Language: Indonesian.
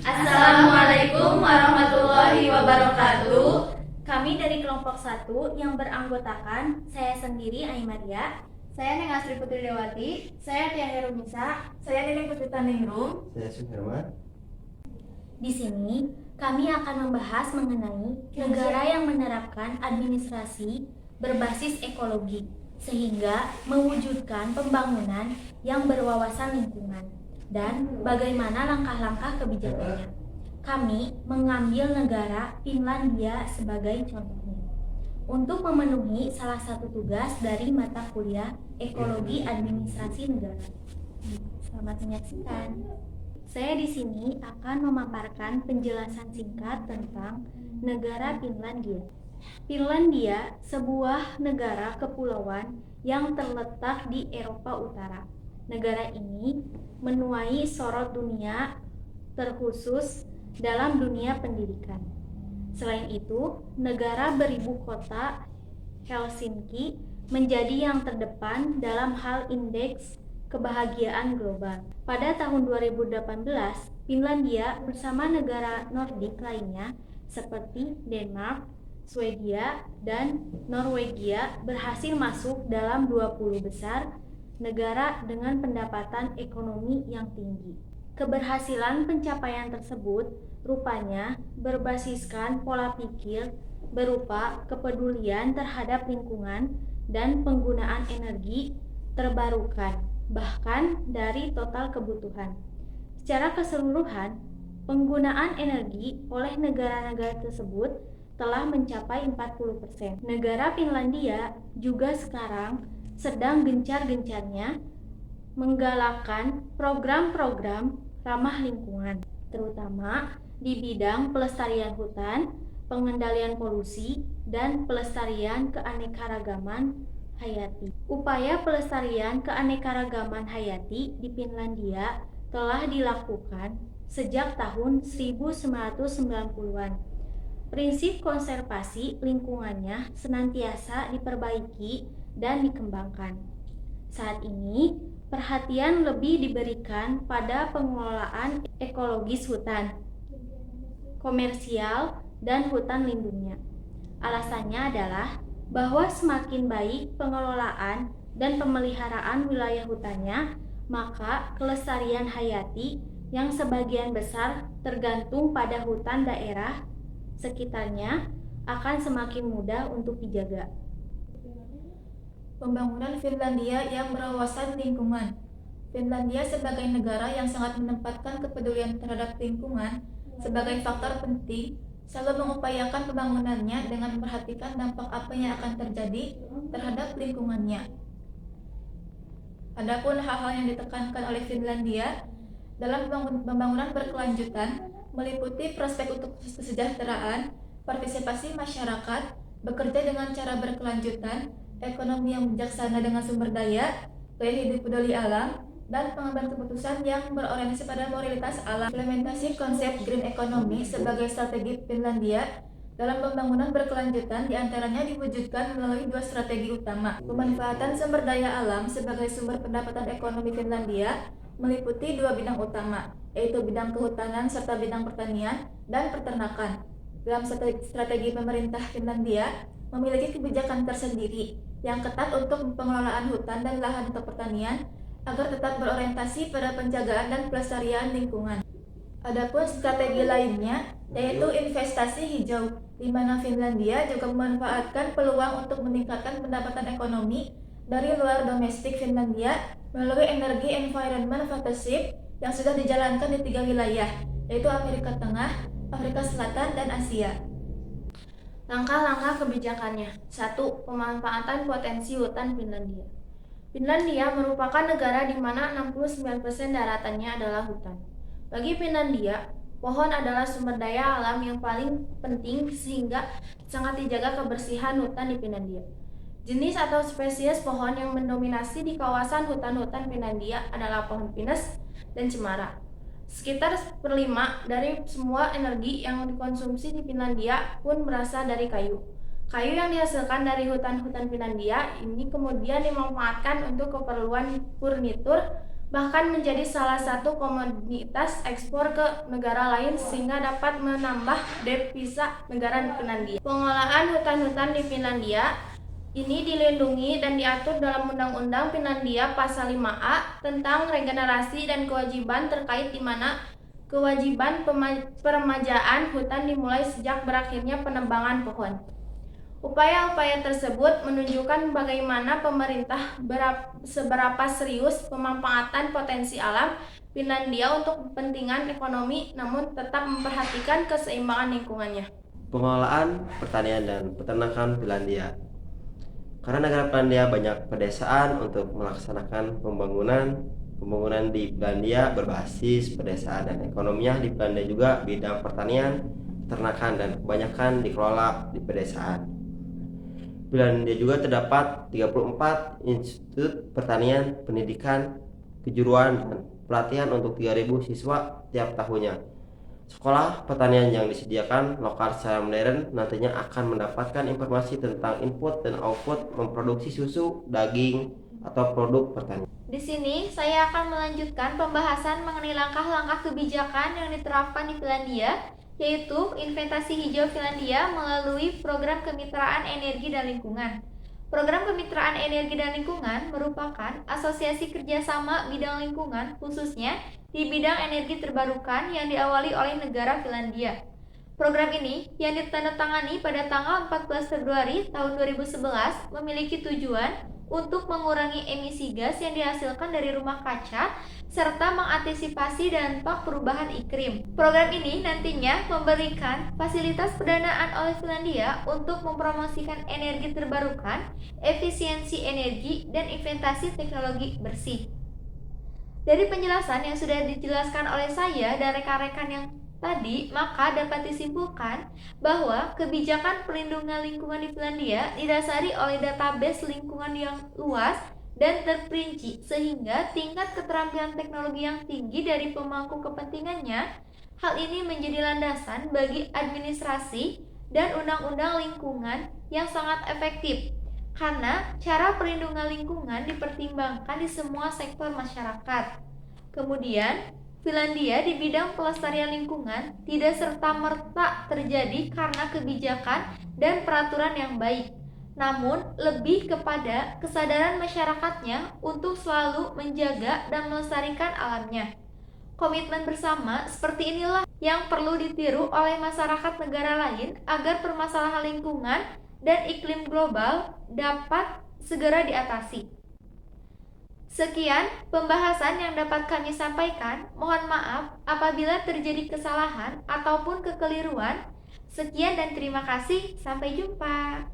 Assalamualaikum warahmatullahi wabarakatuh. Kami dari kelompok 1 yang beranggotakan saya sendiri Aimaria, Saya Neng Astri Putri Dewati. saya Tia Herumisa. Saya Nining Putri Taningrum. Saya Suherman. Di sini kami akan membahas mengenai negara yang menerapkan administrasi berbasis ekologi sehingga mewujudkan pembangunan yang berwawasan lingkungan dan bagaimana langkah-langkah kebijakannya. Kami mengambil negara Finlandia sebagai contohnya untuk memenuhi salah satu tugas dari mata kuliah Ekologi Administrasi Negara. Selamat menyaksikan. Saya di sini akan memaparkan penjelasan singkat tentang negara Finlandia. Finlandia sebuah negara kepulauan yang terletak di Eropa Utara. Negara ini menuai sorot dunia terkhusus dalam dunia pendidikan. Selain itu, negara beribu kota Helsinki menjadi yang terdepan dalam hal indeks kebahagiaan global. Pada tahun 2018, Finlandia bersama negara Nordik lainnya seperti Denmark, Swedia, dan Norwegia berhasil masuk dalam 20 besar negara dengan pendapatan ekonomi yang tinggi. Keberhasilan pencapaian tersebut rupanya berbasiskan pola pikir berupa kepedulian terhadap lingkungan dan penggunaan energi terbarukan, bahkan dari total kebutuhan. Secara keseluruhan, penggunaan energi oleh negara-negara tersebut telah mencapai 40%. Negara Finlandia juga sekarang sedang gencar-gencarnya menggalakkan program-program ramah lingkungan, terutama di bidang pelestarian hutan, pengendalian polusi, dan pelestarian keanekaragaman hayati. Upaya pelestarian keanekaragaman hayati di Finlandia telah dilakukan sejak tahun 1990-an. Prinsip konservasi lingkungannya senantiasa diperbaiki dan dikembangkan. Saat ini, perhatian lebih diberikan pada pengelolaan ekologis hutan, komersial, dan hutan lindungnya. Alasannya adalah bahwa semakin baik pengelolaan dan pemeliharaan wilayah hutannya, maka kelestarian hayati yang sebagian besar tergantung pada hutan daerah sekitarnya akan semakin mudah untuk dijaga. Pembangunan Finlandia yang berwawasan lingkungan. Finlandia sebagai negara yang sangat menempatkan kepedulian terhadap lingkungan sebagai faktor penting, selalu mengupayakan pembangunannya dengan memperhatikan dampak apa yang akan terjadi terhadap lingkungannya. Adapun hal-hal yang ditekankan oleh Finlandia dalam pembangunan berkelanjutan meliputi prospek untuk kesejahteraan, partisipasi masyarakat, bekerja dengan cara berkelanjutan, ekonomi yang bijaksana dengan sumber daya, gaya hidup peduli alam, dan pengambilan keputusan yang berorientasi pada moralitas alam. Implementasi konsep green economy sebagai strategi Finlandia dalam pembangunan berkelanjutan diantaranya diwujudkan melalui dua strategi utama. Pemanfaatan sumber daya alam sebagai sumber pendapatan ekonomi Finlandia meliputi dua bidang utama, yaitu bidang kehutanan serta bidang pertanian dan peternakan. Dalam strategi pemerintah Finlandia memiliki kebijakan tersendiri yang ketat untuk pengelolaan hutan dan lahan untuk pertanian agar tetap berorientasi pada penjagaan dan pelestarian lingkungan. Adapun strategi lainnya yaitu investasi hijau, di mana Finlandia juga memanfaatkan peluang untuk meningkatkan pendapatan ekonomi dari luar domestik Finlandia melalui energi environment partnership yang sudah dijalankan di 3 wilayah, yaitu Amerika Tengah, Afrika Selatan, dan Asia. Langkah-langkah kebijakannya. 1. Pemanfaatan potensi hutan Finlandia. Finlandia merupakan negara di mana 69% daratannya adalah hutan. Bagi Finlandia, pohon adalah sumber daya alam yang paling penting sehingga sangat dijaga kebersihan hutan di Finlandia. Jenis atau spesies pohon yang mendominasi di kawasan hutan-hutan Finlandia adalah pohon pinus dan cemara. Sekitar 1/5 dari semua energi yang dikonsumsi di Finlandia pun berasal dari kayu. Kayu yang dihasilkan dari hutan-hutan Finlandia ini kemudian dimanfaatkan untuk keperluan furnitur, bahkan menjadi salah satu komoditas ekspor ke negara lain sehingga dapat menambah devisa negara Finlandia. Pengelolaan hutan-hutan di Finlandia ini dilindungi dan diatur dalam Undang-Undang Finlandia Pasal 5A tentang regenerasi dan kewajiban terkait di mana kewajiban peremajaan hutan dimulai sejak berakhirnya penebangan pohon. Upaya-upaya tersebut menunjukkan bagaimana pemerintah seberapa serius pemanfaatan potensi alam Finlandia untuk kepentingan ekonomi namun tetap memperhatikan keseimbangan lingkungannya. Pengelolaan pertanian dan peternakan Finlandia. Karena negara Finlandia banyak pedesaan untuk melaksanakan pembangunan di Finlandia berbasis pedesaan dan ekonominya di Finlandia juga bidang pertanian, peternakan dan kebanyakan dikelola di pedesaan. Finlandia juga terdapat 34 institut pertanian, pendidikan, kejuruan, dan pelatihan untuk 3.000 siswa tiap tahunnya. Sekolah pertanian yang disediakan lokal secara modern nantinya akan mendapatkan informasi tentang input dan output memproduksi susu, daging, atau produk pertanian. Di sini saya akan melanjutkan pembahasan mengenai langkah-langkah kebijakan yang diterapkan di Finlandia, yaitu investasi hijau Finlandia melalui program kemitraan energi dan lingkungan. Program kemitraan energi dan lingkungan merupakan asosiasi kerjasama bidang lingkungan khususnya di bidang energi terbarukan yang diawali oleh negara Finlandia. Program ini yang ditandatangani pada tanggal 14 Februari tahun 2011 memiliki tujuan untuk mengurangi emisi gas yang dihasilkan dari rumah kaca serta mengantisipasi dampak perubahan iklim. Program ini nantinya memberikan fasilitas pendanaan oleh Finlandia untuk mempromosikan energi terbarukan, efisiensi energi, dan investasi teknologi bersih. Dari penjelasan yang sudah dijelaskan oleh saya dan rekan-rekan yang tadi, maka dapat disimpulkan bahwa kebijakan perlindungan lingkungan di Finlandia didasari oleh database lingkungan yang luas dan terperinci sehingga tingkat keterampilan teknologi yang tinggi dari pemangku kepentingannya. Hal ini menjadi landasan bagi administrasi dan undang-undang lingkungan yang sangat efektif karena cara perlindungan lingkungan dipertimbangkan di semua sektor masyarakat. Kemudian Finlandia di bidang pelestarian lingkungan tidak serta-merta terjadi karena kebijakan dan peraturan yang baik, namun lebih kepada kesadaran masyarakatnya untuk selalu menjaga dan melestarikan alamnya. Komitmen bersama seperti inilah yang perlu ditiru oleh masyarakat negara lain agar permasalahan lingkungan dan iklim global dapat segera diatasi. Sekian pembahasan yang dapat kami sampaikan. Mohon maaf apabila terjadi kesalahan ataupun kekeliruan. Sekian dan terima kasih. Sampai jumpa.